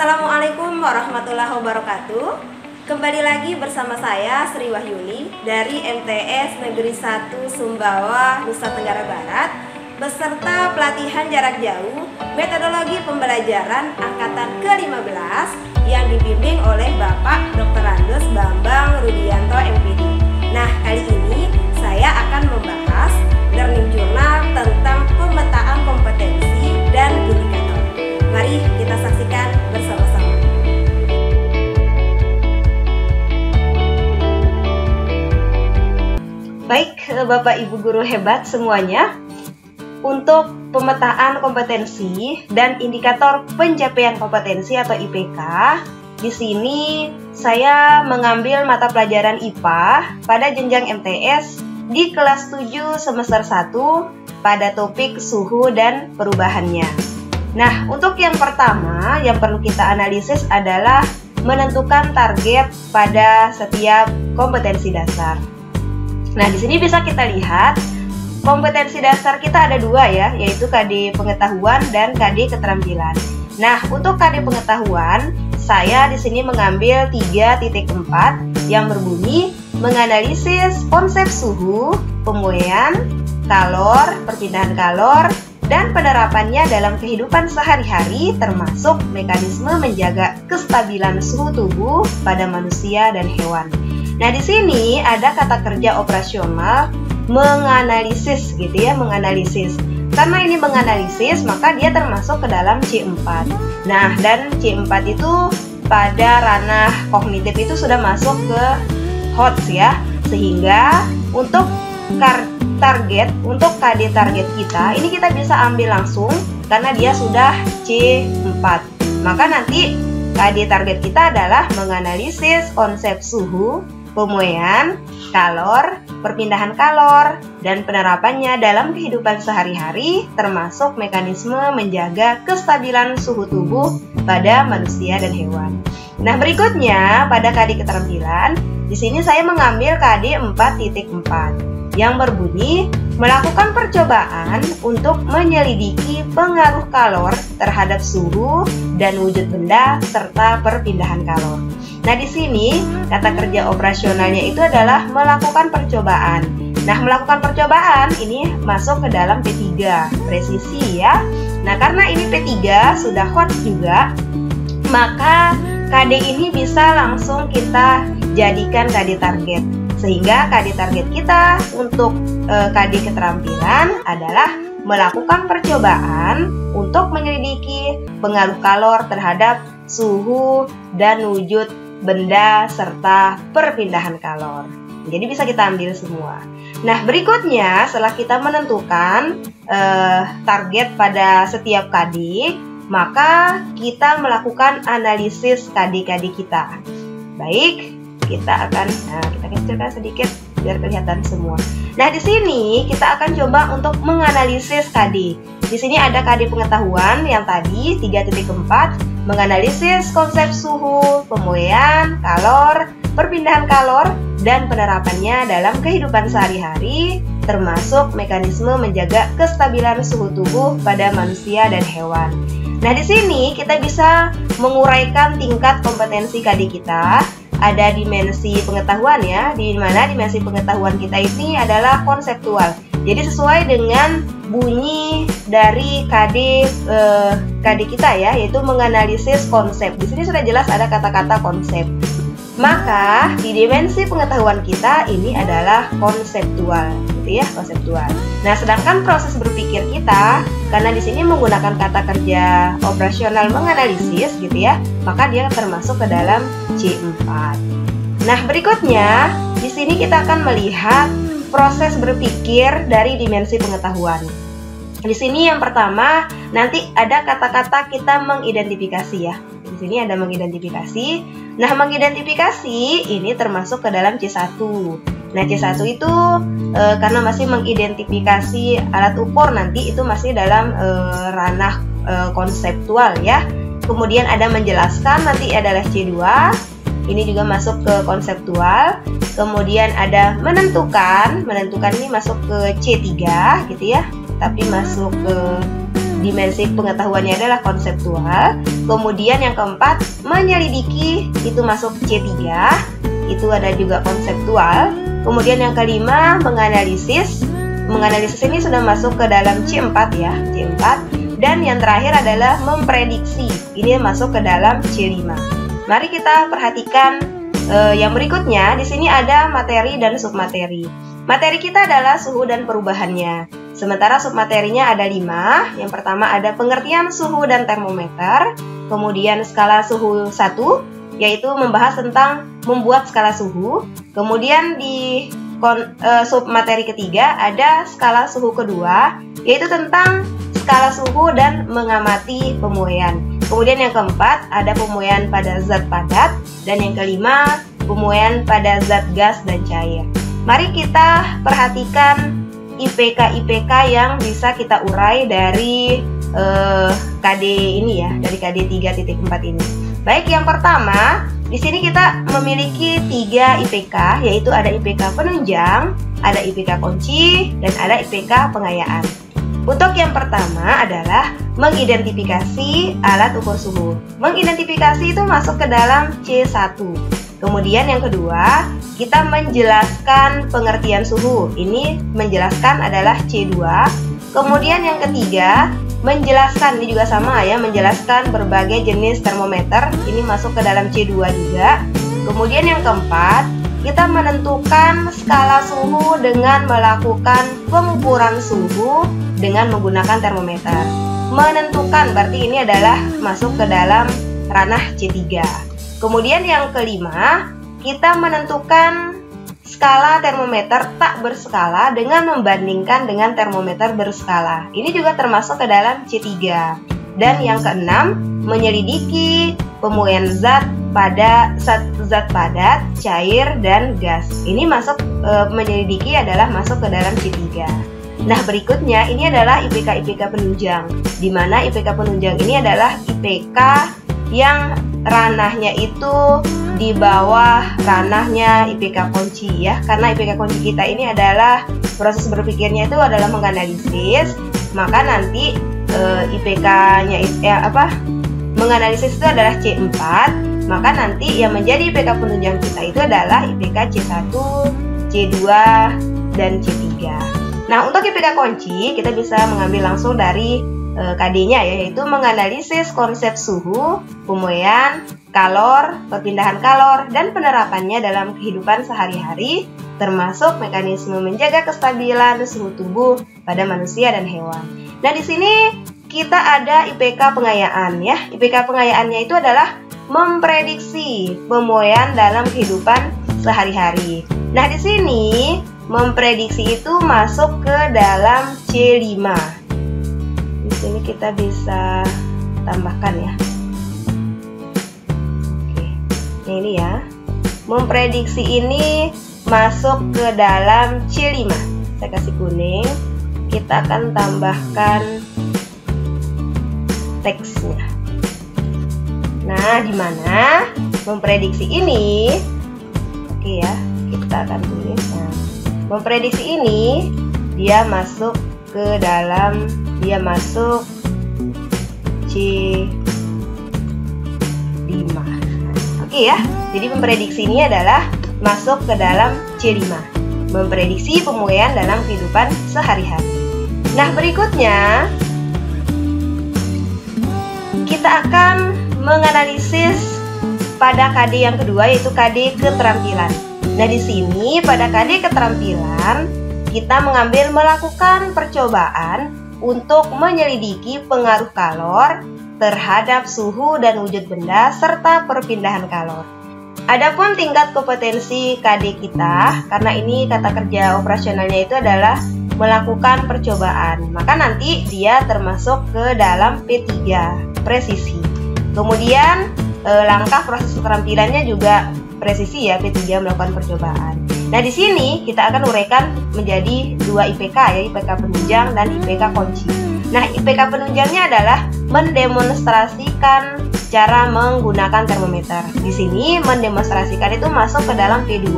Assalamualaikum warahmatullahi wabarakatuh. Kembali lagi bersama saya Sri Wahyuni dari MTS Negeri 1 Sumbawa, Nusa Tenggara Barat, beserta pelatihan jarak jauh metodologi pembelajaran angkatan ke-15 yang dibimbing oleh Bapak Dr. Andes Bambang Rudianto MPD. Nah, kali ini saya akan membahas learning journal tentang pemetaan kompetensi dan indikator. Mari kita saksikan bersama-sama. Baik, Bapak Ibu guru hebat semuanya, untuk pemetaan kompetensi dan indikator pencapaian kompetensi atau IPK, di sini saya mengambil mata pelajaran IPA pada jenjang MTS di kelas 7 semester 1 pada topik suhu dan perubahannya. Nah, untuk yang pertama yang perlu kita analisis adalah menentukan target pada setiap kompetensi dasar. Nah, di sini bisa kita lihat kompetensi dasar kita ada dua ya, yaitu KD pengetahuan dan KD keterampilan. Nah, untuk KD pengetahuan, saya di sini mengambil 3.4 yang berbunyi menganalisis konsep suhu, pemuaian, kalor, perpindahan kalor, dan penerapannya dalam kehidupan sehari-hari termasuk mekanisme menjaga kestabilan suhu tubuh pada manusia dan hewan. Nah, di sini ada kata kerja operasional menganalisis gitu ya, menganalisis. Karena ini menganalisis, maka dia termasuk ke dalam C4. Nah, dan C4 itu pada ranah kognitif itu sudah masuk ke HOTS ya. Sehingga untuk target, untuk KD target kita, ini kita bisa ambil langsung karena dia sudah C4. Maka nanti KD target kita adalah menganalisis konsep suhu, pemuaian, kalor, perpindahan kalor, dan penerapannya dalam kehidupan sehari-hari termasuk mekanisme menjaga kestabilan suhu tubuh pada manusia dan hewan. Nah, berikutnya pada KD keterampilan, di sini saya mengambil KD 4.4 yang berbunyi melakukan percobaan untuk menyelidiki pengaruh kalor terhadap suhu dan wujud benda serta perpindahan kalor. Nah, di sini kata kerja operasionalnya itu adalah melakukan percobaan. Nah, melakukan percobaan ini masuk ke dalam P3, presisi ya. Nah, karena ini P3 sudah hot juga, maka KD ini bisa langsung kita jadikan KD target. Sehingga KD target kita untuk KD keterampilan adalah melakukan percobaan untuk menyelidiki pengaruh kalor terhadap suhu dan wujud benda serta perpindahan kalor. Jadi bisa kita ambil semua. Nah, berikutnya setelah kita menentukan target pada setiap KD, maka kita melakukan analisis KD-KD kita. Baik, kita akan kita kecilkan sedikit biar kelihatan semua. Nah, di sini kita akan coba untuk menganalisis KD. Di sini ada KD pengetahuan yang tadi 3.4 menganalisis konsep suhu, pemuaian, kalor, perpindahan kalor, dan penerapannya dalam kehidupan sehari-hari termasuk mekanisme menjaga kestabilan suhu tubuh pada manusia dan hewan. Nah, di sini kita bisa menguraikan tingkat kompetensi KD kita. Ada dimensi pengetahuan ya, di mana dimensi pengetahuan kita ini adalah konseptual. Jadi sesuai dengan bunyi dari KD kita ya, yaitu menganalisis konsep. Di sini sudah jelas ada kata-kata konsep. Maka di dimensi pengetahuan kita ini adalah konseptual, gitu ya, konseptual. Nah, sedangkan proses berpikir kita, karena di sini menggunakan kata kerja operasional menganalisis, gitu ya, maka dia termasuk ke dalam C4. Nah, berikutnya di sini kita akan melihat proses berpikir dari dimensi pengetahuan. Di sini yang pertama nanti ada kata-kata kita mengidentifikasi ya. Di sini ada mengidentifikasi. Nah, mengidentifikasi ini termasuk ke dalam C1. Nah, C1 itu karena masih mengidentifikasi alat ukur, nanti itu masih dalam ranah konseptual ya. Kemudian ada menjelaskan, nanti adalah C2. Ini juga masuk ke konseptual. Kemudian ada menentukan ini masuk ke C3 gitu ya. Tapi masuk ke dimensi pengetahuannya adalah konseptual. Kemudian yang keempat, menyelidiki, itu masuk C3, itu ada juga konseptual. Kemudian yang kelima, menganalisis. Menganalisis ini sudah masuk ke dalam C4 ya, C4. Dan yang terakhir adalah memprediksi, ini masuk ke dalam C5. Mari kita perhatikan yang berikutnya. Di sini ada materi dan submateri. Materi kita adalah suhu dan perubahannya. Sementara submaterinya ada 5. Yang pertama ada pengertian suhu dan termometer. Kemudian skala suhu 1, yaitu membahas tentang membuat skala suhu. Kemudian di submateri ketiga ada skala suhu kedua, yaitu tentang skala suhu dan mengamati pemuaian. Kemudian yang keempat ada pemuaian pada zat padat. Dan yang kelima pemuaian pada zat gas dan cair. Mari kita perhatikan IPK-IPK yang bisa kita urai dari KD ini ya, dari KD 3.4 ini. Baik, yang pertama, di sini kita memiliki 3 IPK, yaitu ada IPK penunjang, ada IPK kunci, dan ada IPK pengayaan. Untuk yang pertama adalah mengidentifikasi alat ukur suhu. Mengidentifikasi itu masuk ke dalam C1. Kemudian yang kedua, kita menjelaskan pengertian suhu. Ini menjelaskan adalah C2. Kemudian yang ketiga, menjelaskan, ini juga sama ya, menjelaskan berbagai jenis termometer. Ini masuk ke dalam C2 juga. Kemudian yang keempat, kita menentukan skala suhu dengan melakukan pengukuran suhu dengan menggunakan termometer. Menentukan berarti ini adalah masuk ke dalam ranah C3. Kemudian yang kelima, kita menentukan skala termometer tak berskala dengan membandingkan dengan termometer berskala. Ini juga termasuk ke dalam C3. Dan yang keenam, menyelidiki pemuaian zat pada zat padat, cair, dan gas. Ini masuk menyelidiki adalah masuk ke dalam C3. Nah, berikutnya ini adalah IPK-IPK penunjang, di mana IPK penunjang ini adalah IPK yang ranahnya itu di bawah ranahnya IPK kunci ya, karena IPK kunci kita ini adalah proses berpikirnya itu adalah menganalisis, maka nanti IPK-nya menganalisis itu adalah C4, maka nanti yang menjadi IPK penunjang kita itu adalah IPK C1, C2, dan C3. Nah, untuk IPK kunci kita bisa mengambil langsung dari KD-nya ya, yaitu menganalisis konsep suhu, pemuaian, kalor, perpindahan kalor, dan penerapannya dalam kehidupan sehari-hari, termasuk mekanisme menjaga kestabilan suhu tubuh pada manusia dan hewan. Nah, di sini kita ada IPK pengayaan ya. IPK pengayaannya itu adalah memprediksi pemuaian dalam kehidupan sehari-hari. Nah, di sini memprediksi itu masuk ke dalam C5. Di sini kita bisa tambahkan ya. Oke. Nah, ini ya. Memprediksi ini masuk ke dalam C5. Saya kasih kuning. Kita akan tambahkan teksnya. Nah, di mana memprediksi ini? Oke ya, kita akan tulis. Nah, memprediksi ini dia masuk ke dalam, dia masuk C5. Oke ya, jadi memprediksi ini adalah masuk ke dalam C5. Memprediksi pemuaian dalam kehidupan sehari-hari. Nah, berikutnya kita akan menganalisis pada KD yang kedua, yaitu KD keterampilan. Nah, di sini pada KD keterampilan kita melakukan percobaan untuk menyelidiki pengaruh kalor terhadap suhu dan wujud benda serta perpindahan kalor. Adapun tingkat kompetensi KD kita, karena ini kata kerja operasionalnya itu adalah melakukan percobaan, maka nanti dia termasuk ke dalam P3, presisi. Kemudian langkah proses keterampilannya juga presisi ya, P3 melakukan percobaan. Nah, di sini kita akan uraikan menjadi 2 IPK ya, IPK penunjang dan IPK kunci. Nah, IPK penunjangnya adalah mendemonstrasikan cara menggunakan termometer. Di sini mendemonstrasikan itu masuk ke dalam P2.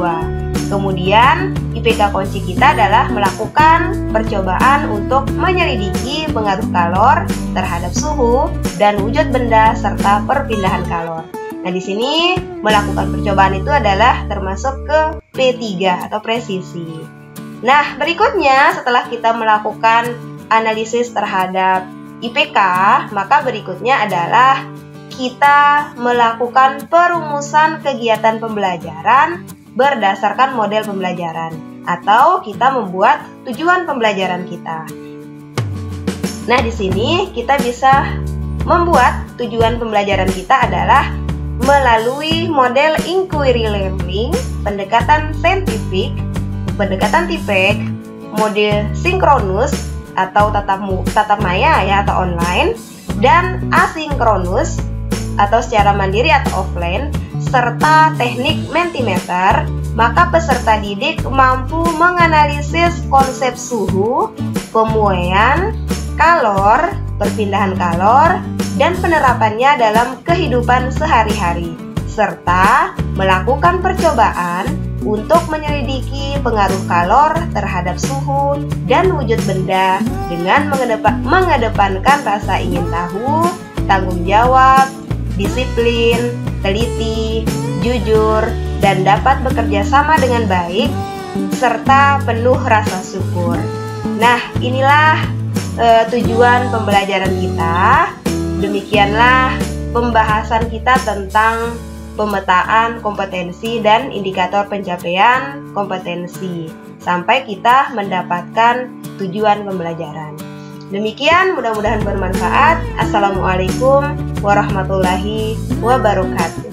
Kemudian IPK kunci kita adalah melakukan percobaan untuk menyelidiki pengaruh kalor terhadap suhu dan wujud benda serta perpindahan kalor. Nah, di sini melakukan percobaan itu adalah termasuk ke P3 atau presisi. Nah, berikutnya setelah kita melakukan analisis terhadap IPK, maka berikutnya adalah kita melakukan perumusan kegiatan pembelajaran berdasarkan model pembelajaran, atau kita membuat tujuan pembelajaran kita. Nah, di sini kita bisa membuat tujuan pembelajaran kita adalah melalui model inquiry learning, pendekatan saintifik, pendekatan TIPEC, model sinkronus atau tatap maya ya atau online, dan asinkronus atau secara mandiri atau offline, serta teknik Mentimeter. Maka peserta didik mampu menganalisis konsep suhu, pemuaian, kalor, perpindahan kalor, dan penerapannya dalam kehidupan sehari-hari, serta melakukan percobaan untuk menyelidiki pengaruh kalor terhadap suhu dan wujud benda dengan mengedepankan rasa ingin tahu, tanggung jawab, disiplin, teliti, jujur, dan dapat bekerja sama dengan baik, serta penuh rasa syukur. Nah, inilah tujuan pembelajaran kita. Demikianlah pembahasan kita tentang pemetaan kompetensi dan indikator pencapaian kompetensi sampai kita mendapatkan tujuan pembelajaran. Demikian, mudah-mudahan bermanfaat. Assalamualaikum warahmatullahi wabarakatuh.